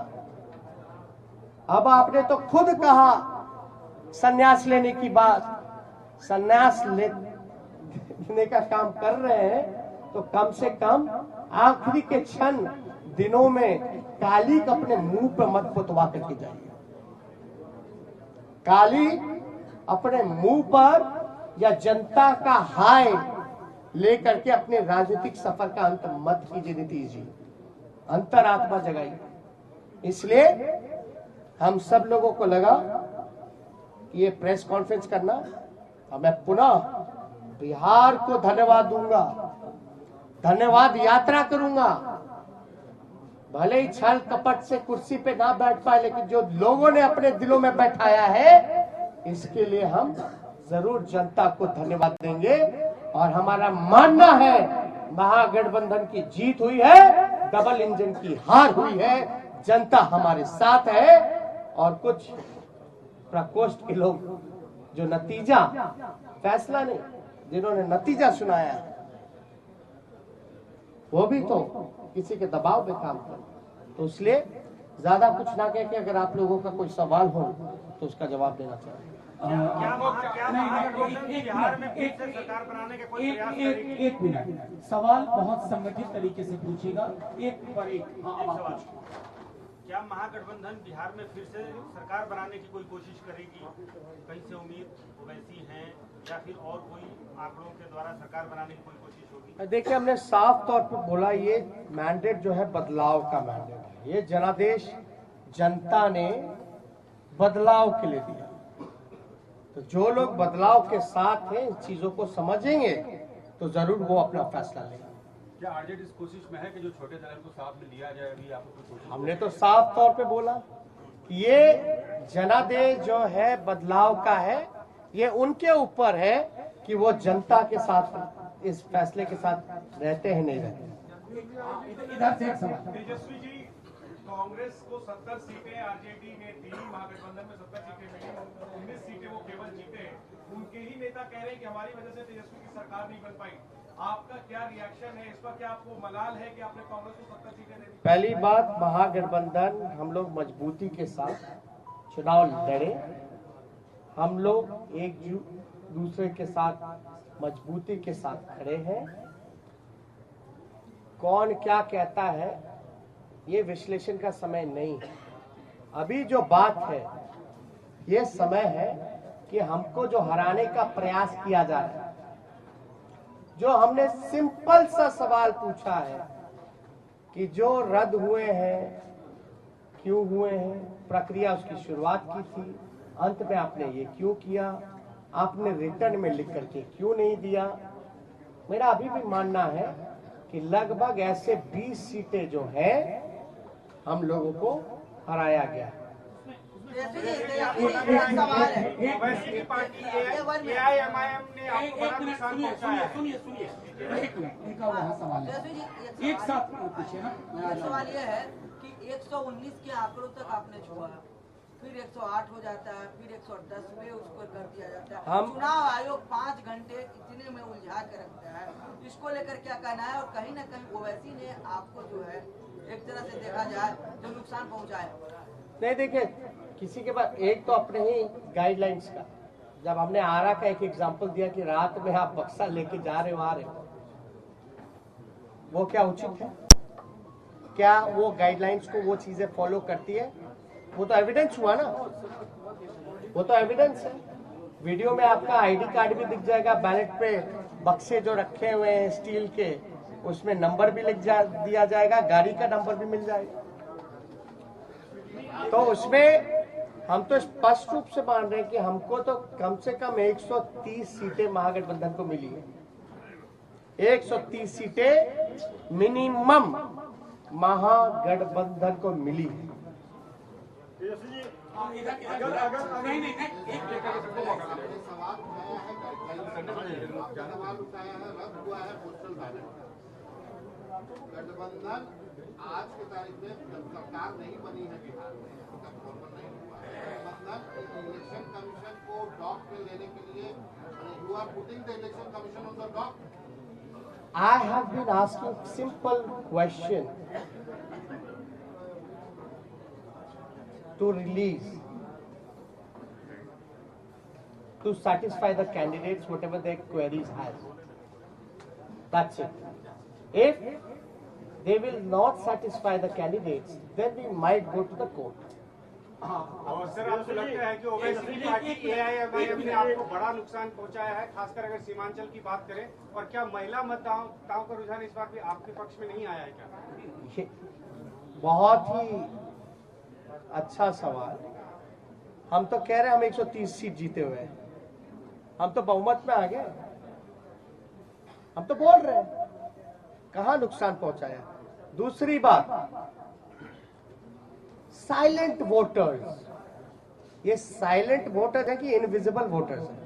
Speaker 4: अब आपने तो खुद कहा संन्यास लेने की बात। संन्यास लेने का काम कर रहे हैं तो कम से कम आखिरी के क्षण दिनों में काली को अपने मुंह पे मत पुतवा करके जाइए। काली अपने मुंह पर या जनता का हाय लेकर के अपने राजनीतिक सफर का अंत मत कीजिए नीतीश जी। अंतरात्मा जगाइए। इसलिए हम सब लोगों को लगा कि ये प्रेस कॉन्फ्रेंस करना, और मैं पुनः बिहार को धन्यवाद दूंगा, धन्यवाद यात्रा करूंगा। भले ही छल कपट से कुर्सी पे ना बैठ पाए, लेकिन जो लोगों ने अपने दिलों में बैठाया है, इसके लिए हम जरूर जनता को धन्यवाद देंगे। और हमारा मानना है महागठबंधन की जीत हुई है, डबल इंजन की हार हुई है, जनता हमारे साथ है। और कुछ प्रकोष्ठ के लोग जो नतीजा, फैसला नहीं, जिन्होंने नतीजा सुनाया, वो भी तो किसी के दबाव में काम कर। तो इसलिए ज्यादा कुछ ना कह के, अगर आप लोगों का कोई सवाल हो तो उसका जवाब देना चाहिए।
Speaker 2: एक मिनट, सवाल बहुत संगठित तरीके से पूछेगा, एक पर एक। हाँ,
Speaker 7: क्या महागठबंधन बिहार में फिर से सरकार बनाने की कोई कोशिश करेगी? कहीं से उम्मीद वैसी है या फिर और कोई आंकड़ों के द्वारा सरकार बनाने की कोई कोशिश होगी?
Speaker 4: देखिए, हमने साफ तौर पर बोला ये मैंडेट जो है बदलाव का मैंडेट है। ये जनादेश जनता ने बदलाव के लिए दिया। तो जो लोग बदलाव के साथ हैं, इन चीजों को समझेंगे तो जरूर वो अपना फैसला लेंगे।
Speaker 7: क्या आरजेडी इस कोशिश में है कि जो छोटे दल को साथ में लिया जाए? अभी आपको कोशिश,
Speaker 4: हमने तो साफ तौर पे बोला कि ये जनादेश जो है बदलाव का है, ये उनके ऊपर है कि वो जनता के साथ इस फैसले के साथ रहते हैं नहीं रहते।
Speaker 2: इधर से एक सवाल।
Speaker 7: तेजस्वी जी, कांग्रेस को 70 सीटें आरजेडी ने दी, महागठबंधन में 70 सीटें मिली, 19 सीटें वो केवल जीते। उनके ही नेता कह रहे हैं कि हमारी वजह से तेजस्वी की सरकार नहीं बन पाई। आपका क्या रिएक्शन है इस पर? क्या आपको मलाल है कि आपने कांग्रेस को 70 सीटें दे दी?
Speaker 4: पहली बात, महागठबंधन हम लोग मजबूती के साथ चुनाव लड़े। हम लोग एक दूसरे के साथ मजबूती के साथ खड़े हैं। कौन क्या कहता है ये विश्लेषण का समय नहीं है। अभी जो बात है, ये समय है कि हमको जो हराने का प्रयास किया जा रहा है, जो हमने सिंपल सा सवाल पूछा है कि जो रद्द हुए हैं क्यों हुए हैं, प्रक्रिया उसकी शुरुआत की थी, अंत में आपने ये क्यों किया, आपने रिटर्न में लिख करके क्यों नहीं दिया। मेरा अभी भी मानना है कि कि लगभग ऐसे 20 सीटें जो हैं हम लोगों को हराया गया।
Speaker 7: ओवैसी की पार्टी AIMIM ने आपको बड़ा नुकसान पहुंचाया है।
Speaker 2: सुनिए इनका वहाँ सवाल है, एक साथ पूछे ना।
Speaker 8: सवाल ये है कि 119 के आंकड़ों तक आपने छुआ, फिर 108 हो जाता है, फिर 110 में उसको कर दिया जाता है। चुनाव आयोग 5 घंटे इतने में उलझा के रखता है, इसको लेकर क्या कहना है? और कहीं ना कहीं ओवैसी ने आपको जो है एक तरह से देखा जाए तो नुकसान पहुंचाया।
Speaker 4: नहीं, देखिए किसी के पास एक तो अपने ही गाइडलाइंस का, जब हमने आरा का एक एग्जांपल दिया कि रात में आप बक्सा लेके जा रहे हो आ रहे हो, वो क्या उचित है? क्या वो गाइडलाइंस को वो चीजें फॉलो करती है? वो तो एविडेंस हुआ ना, वो तो एविडेंस है। वीडियो में आपका आईडी कार्ड भी दिख जाएगा, बैलेट पे बक्से जो रखे हुए हैं स्टील के, उसमें नंबर भी दिया जाएगा, गाड़ी का नंबर भी मिल जाएगा। तो उसमें हम तो स्पष्ट रूप से मान रहे हैं कि हमको तो कम से कम 130 सीटें महागठबंधन को मिली है। 130 सीटें मिनिमम महागठबंधन को मिली है।
Speaker 6: गठबंधन आज की तारीख में जब सरकार नहीं बनी है बिहार में, नहीं हुआ है गठबंधन इलेक्शन कमीशन को डॉक में लेने के लिए, you are putting the election commission on the dock.
Speaker 4: I have been asking simple question to release, to satisfy the candidates whatever their queries has. That's it. If they will not satisfy the candidates, then we might go to the court.
Speaker 7: और sir आपको लगता है कि ओवैसी की party AIMIM ने आपको बड़ा नुकसान पहुंचाया है, खासकर अगर सीमांचल की बात करें? और क्या महिला मतदाताओं का रुझान इस बार भी आपके पक्ष में नहीं आया है क्या?
Speaker 4: बहुत ही अच्छा सवाल। हम तो कह रहे हैं हम 130 सीट जीते हुए हैं, हम तो बहुमत में आ गए, हम तो बोल रहे हैं कहां नुकसान पहुंचाया। दूसरी बात, साइलेंट वोटर्स, ये साइलेंट वोटर है कि इनविजिबल वोटर्स है?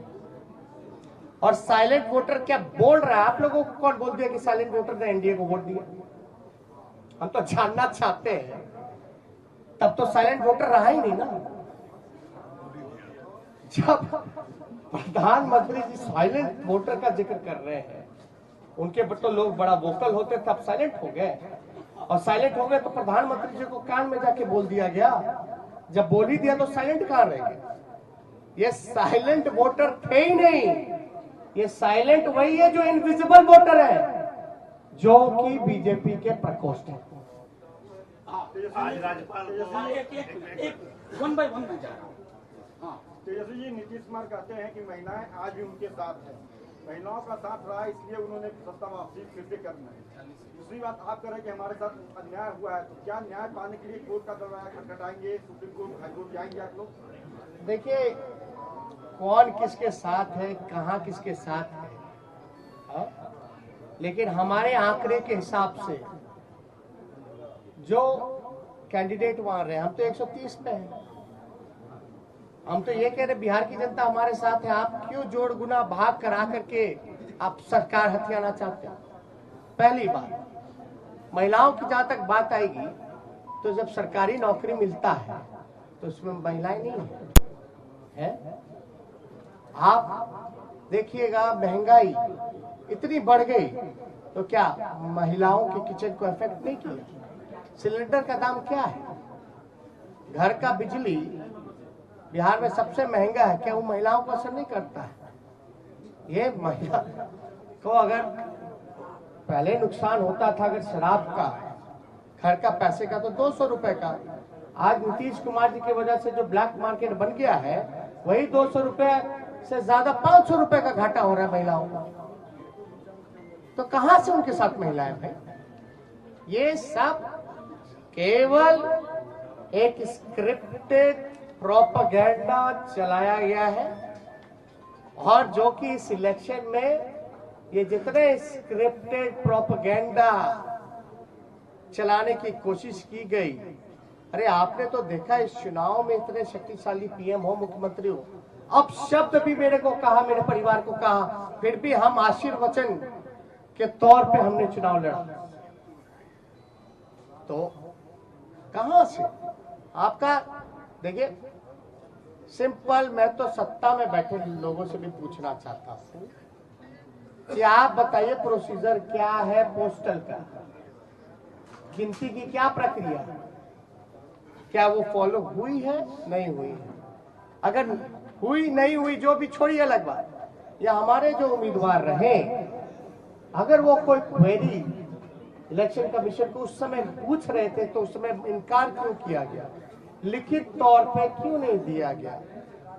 Speaker 4: और साइलेंट वोटर क्या बोल रहा है? आप लोगों को कौन बोल दिया कि साइलेंट वोटर ने एनडीए को वोट दिया? हम तो जानना चाहते हैं। तब तो साइलेंट वोटर रहा ही नहीं ना। जब प्रधानमंत्री जी साइलेंट वोटर का जिक्र कर रहे हैं, उनके तो लोग बड़ा वोकल होते तब साइलेंट हो गए, और साइलेंट हो गए तो प्रधानमंत्री जी को कान में जाके बोल दिया गया। जब बोल ही दिया तो साइलेंट कहां रह गए? ये साइलेंट वोटर थे ही नहीं, ये साइलेंट वही है जो इनविजिबल वोटर है, जो कि बीजेपी के प्रकोष्ठ है।
Speaker 2: आज राज्यपाल वन बाय वन में जा रहा हूँ।
Speaker 9: तेजस्वी जी, नीतीश कुमार कहते हैं कि महिलाएं आज भी उनके साथ हैं, महिलाओं का साथ रहा इसलिए उन्होंने सत्ता वापसी फिर से करना है। दूसरी बात, आप कह रहे हैं कि हमारे साथ अन्याय हुआ है, तो क्या न्याय पाने के लिए कोर्ट का दरवाजा खटखटाएंगे, सुप्रीम कोर्ट, हाई कोर्ट जाएंगे आप लोग?
Speaker 4: देखिए, कौन किसके साथ है, कहां किसके साथ है, हा? लेकिन हमारे आंकड़े के हिसाब से जो कैंडिडेट वहां रहे, हम तो 130 पे हैं। हम तो ये कह रहे बिहार की जनता हमारे साथ है। आप क्यों जोड़ गुना भाग करा करके आप सरकार हथियाना चाहते हैं? पहली बात, महिलाओं की जहां तक बात आएगी, तो जब सरकारी नौकरी मिलता है तो उसमें महिलाएं नहीं है? आप देखिएगा, महंगाई इतनी बढ़ गई तो क्या महिलाओं के किचन को इफेक्ट नहीं किया? सिलेंडर का दाम क्या है? घर का बिजली बिहार में सबसे महंगा है, क्या वो महिलाओं को असर नहीं करता है? ये महिला को अगर पहले नुकसान होता था अगर शराब का, घर का पैसे का, तो 200 रुपए का, आज नीतीश कुमार जी की वजह से जो ब्लैक मार्केट बन गया है, वही 200 रुपए से ज्यादा 500 रुपए का घाटा हो रहा है महिलाओं का। तो कहां से उनके साथ महिलाएं भाई? ये सब केवल एक स्क्रिप्टेड प्रोपेगेंडा चलाया गया है, और जो कि इस इलेक्शन में ये जितने स्क्रिप्टेड प्रोपेगेंडा चलाने की कोशिश की गई, अरे आपने तो देखा इस चुनाव में इतने शक्तिशाली पीएम हो, मुख्यमंत्री हो, अब शब्द भी मेरे को कहा, मेरे परिवार को कहा, फिर भी हम आशीर्वचन के तौर पे हमने चुनाव लड़ा। तो कहां से आपका, देखिए सिंपल, मैं तो सत्ता में बैठे लोगों से भी पूछना चाहता हूं कि आप बताइए प्रोसीजर क्या है पोस्टल का, गिनती की क्या प्रक्रिया है, क्या वो फॉलो हुई है, नहीं हुई है? अगर हुई नहीं हुई, जो भी छोड़िए अलग बात, या हमारे जो उम्मीदवार रहे, अगर वो कोई क्वेरी इलेक्शन कमीशन को उस समय पूछ रहे थे तो उस समय इनकार क्यों किया गया, लिखित तौर पे क्यों नहीं दिया गया?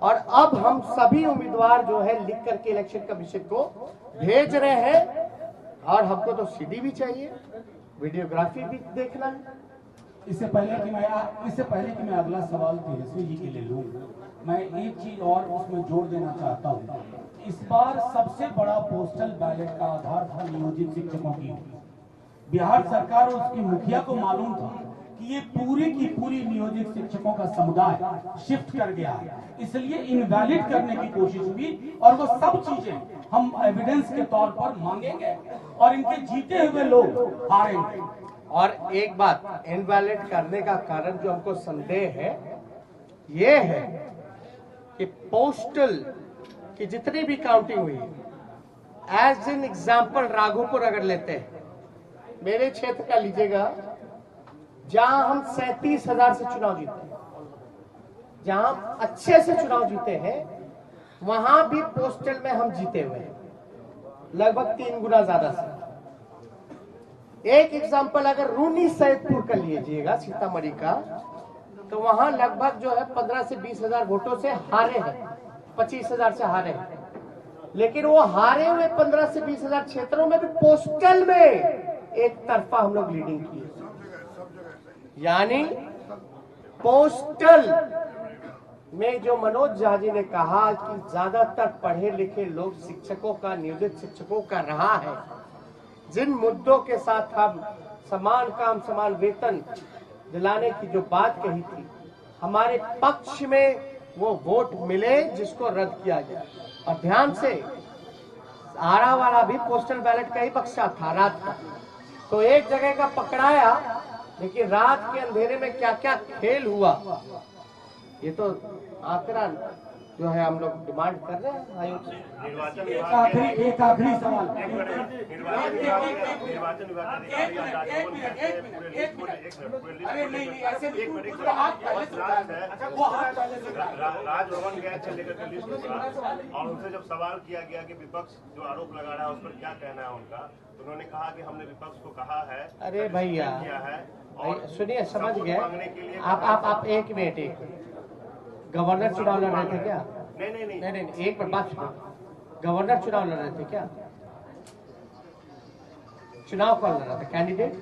Speaker 4: और अब हम सभी उम्मीदवार जो है लिख करके इलेक्शन कमीशन को भेज रहे हैं, और हमको तो सीडी भी चाहिए, वीडियोग्राफी भी देखना है।
Speaker 2: इससे पहले कि मैं अगला सवाल तेजस्वी जी के लिए लूं, मैं एक चीज और उसमें जोड़ देना चाहता हूं। इस बार सबसे बड़ा पोस्टल बैलेट का आधार था नियोजित शिक्षकों की। बिहार सरकार और उसकी मुखिया को मालूम था कि ये पूरी की पूरी नियोजित शिक्षकों का समुदाय शिफ्ट कर गया है, इसलिए इनवैलिड करने की कोशिश हुई, और वो सब चीजें हम एविडेंस के तौर पर मांगेंगे और इनके जीते हुए लोग हारेंगे।
Speaker 4: और एक बात, इनवैलिड करने का कारण जो हमको संदेह है ये है कि पोस्टल की जितनी भी काउंटिंग हुई, एज एन एग्जाम्पल राघोपुर अगर लेते हैं, मेरे क्षेत्र का लीजिएगा, जहां हम 37,000 से चुनाव जीते हैं, जहां अच्छे से चुनाव जीते हैं, वहां भी पोस्टल में हम जीते हुए हैं लगभग 3 गुना ज्यादा से। एक एग्जाम्पल अगर रूनी सैदपुर का लीजिएगा सीतामढ़ी का, तो वहां लगभग जो है 15 से 20,000 वोटों से हारे हैं, 25,000 से हारे हैं, लेकिन वो हारे हुए 15 से 20,000 क्षेत्रों में भी पोस्टल में एक तरफा हम लोग लीडिंग किए। यानी पोस्टल में जो मनोज झा जी ने कहा कि ज्यादातर पढ़े लिखे लोग शिक्षकों का, नियोजित शिक्षकों का रहा है, जिन मुद्दों के साथ हम समान काम समान वेतन दिलाने की जो बात कही थी, हमारे पक्ष में वो वोट मिले जिसको रद्द किया गया। और ध्यान से, आरा वाला भी पोस्टल बैलेट का ही बक्सा था रात का, तो एक जगह का पकड़ाया, लेकिन रात के अंधेरे में क्या क्या खेल हुआ, ये तो आंकड़ा जो है हम लोग डिमांड कर रहे हैं आयोग से।
Speaker 2: एक आखिरी सवाल,
Speaker 10: राजभवन गया था लेकर के लिस्ट का, और उनसे जब सवाल किया गया कि विपक्ष जो आरोप लगा रहा है उस पर क्या कहना है उनका, तो उन्होंने कहा कि हमने विपक्ष को कहा है,
Speaker 4: अरे भैया सुनिए, समझ गए आप एक मिनट, गवर्नर चुनाव लड़ रहे थे क्या? नहीं, एक बात सुनो, गवर्नर चुनाव लड़ रहे थे क्या? चुनाव कौन लड़ रहा था? कैंडिडेट।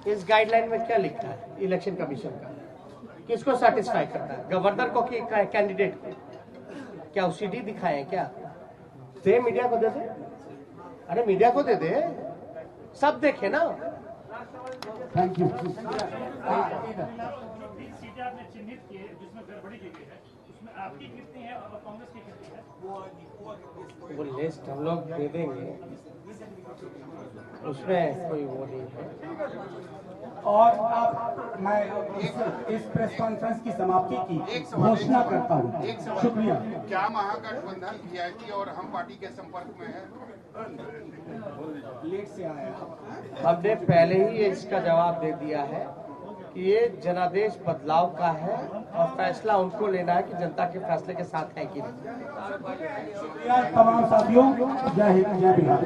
Speaker 4: इस गाइडलाइन में क्या लिखा है इलेक्शन कमीशन का? किसको सेटिस्फाई करता है, गवर्नर को कि कैंडिडेट को? क्या सीडी दिखाए क्या? दे मीडिया को दे दे, अरे मीडिया को दे दे, सब देखे ना।
Speaker 2: Thank you.
Speaker 7: आपने चिन्हित किए जिसमें गड़बड़ी की गई है, उसमें आपकी कितनी है और कांग्रेस की कितनी है?
Speaker 4: वो लिस्ट हम लोग दे देंगे, उसमें कोई वो नहीं है।
Speaker 2: और अब मैं इस प्रेस कॉन्फ्रेंस की समाप्ति की घोषणा करता हूँ। शुक्रिया।
Speaker 11: क्या महागठबंधन वीआईपी और हम पार्टी के संपर्क में है?
Speaker 2: लेट से आया,
Speaker 4: हमने पहले ही इसका जवाब दे दिया है कि ये जनादेश बदलाव का है और फैसला उनको लेना है कि जनता के फैसले के साथ है कि नहीं।
Speaker 2: तमाम साथियों, जय हिंद, जय बिहार।